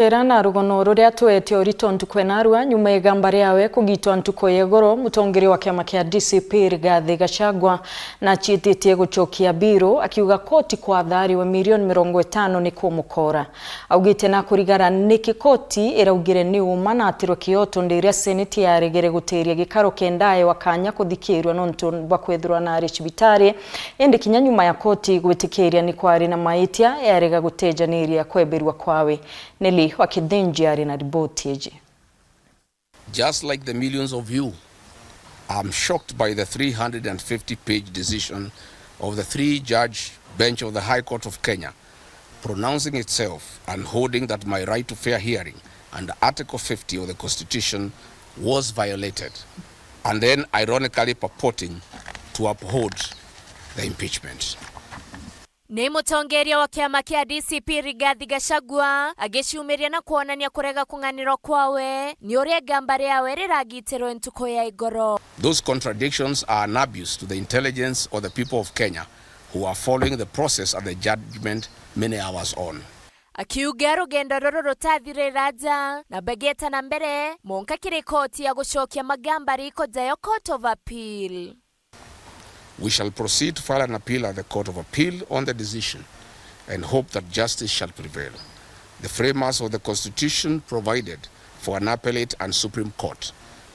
Erana rugono ruria twete orito ntuko enarua nyuma igamba riawe kugitwa ntuko yegoro mutongeri wa kiama kia DCP Rigathi Gachagua na chititie guchokia biro akiuga koti kwa thari wa milioni 50 ni kumukora augite na kurigara niki koti iraugire ni uma na atiro kioto ndiria seneti yaregere guteria gikaro kendaye wakanya kuthikirwa nontu bakwethirwa na archibitari ende kinya nyuma ya koti gwitikiria ni kwari na maitia yarega gutejaniria kweberwa kwawe Neli wakidhenjiari na ripoti eje. Just like the millions of you, I'm shocked by the 350-page decision of the three-judge bench of the High Court of Kenya, pronouncing itself and holding that my right to fair hearing under Article 50 of the Constitution was violated, and then ironically purporting to uphold the impeachment. Ni mutongeria wa kiama kia DCP Rigathi Gachagua agishumiria na kuonania kurega kunganirwo kwawe ni uria gamba riawe riragitiro ntuko ya igoro. Those contradictions are an abuse to the intelligence of the people of Kenya who are following the process and the judgment many hours on. Akiuga rugendo ruru rutathire raja na begeta na mbere monka kiri koti ya gucokia magamba riko jayo Court of Appeal. We shall proceed to file an appeal at the Court of Appeal on the decision and hope that justice shall prevail. The framers of the Constitution provided for an appellate and Supreme Court.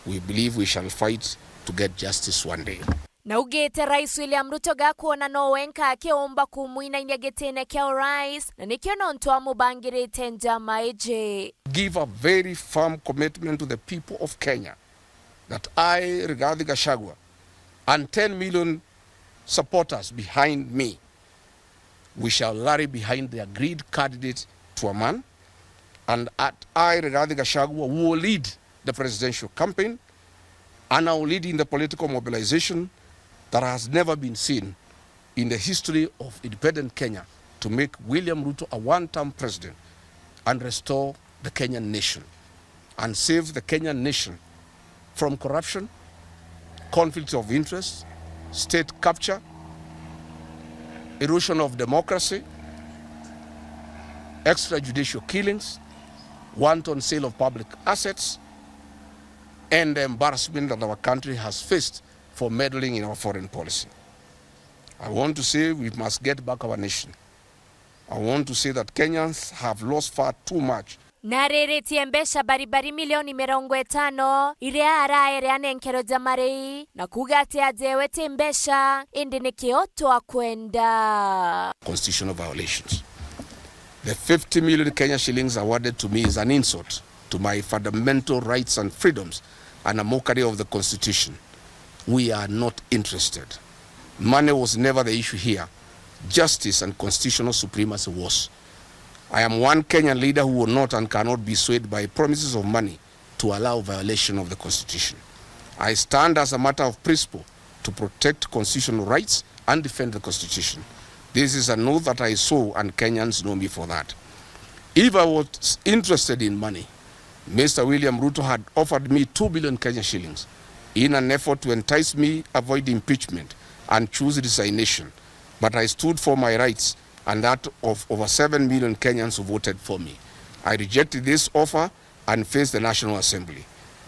We believe we shall fight to get justice one day. Na ugete Rais William Ruto gakuona no wenka akiomba kumuina inyagetene kia rais na nikio nontu amubangirite njama eje. Give a very firm commitment to the people of Kenya that I, Rigathi Gachagua, and 10 million supporters behind me, we shall rally behind the agreed candidate to a man, and I, Rigathi Gachagua, will lead the presidential campaign, and I will lead in the political mobilization that has never been seen in the history of independent Kenya to make William Ruto a one-term president and restore the Kenyan nation and save the Kenyan nation from corruption, conflicts of interest, state capture, erosion of democracy, extrajudicial killings, wanton sale of public assets, and the embarrassment that our country has faced for meddling in our foreign policy. I want to say we must get back our nation. I want to say that Kenyans have lost far too much. Nariritie mbesha baribari milioni 50 iria araereane nkero jamarei na kuga ati ajewete mbesha indi nikioto akwenda. Constitutional violations. The 50 million Kenya shillings awarded to me is an insult to my fundamental rights and freedoms and a mockery of the Constitution. We are not interested. Money was never the issue here. Justice and constitutional supremacy was. I am one Kenyan leader who will not and cannot be swayed by promises of money to allow violation of the Constitution. I stand as a matter of principle to protect constitutional rights and defend the Constitution. This is an oath that I swore, and Kenyans know me for that. If I was interested in money, Mr. William Ruto had offered me 2 billion Kenyan shillings in an effort to entice me avoid impeachment and choose resignation. But I stood for my rights and that of over 7 million Kenyans who voted for me. I rejected this offer and faced the National Assembly.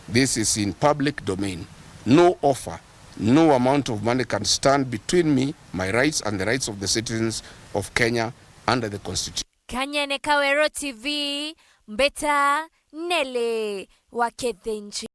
This is in public domain. No offer, no amount of money can stand between me, my rights, and the rights of the citizens of Kenya under the Constitution. Kanyene Kawero TV, Mbeta Nele Wakethenji.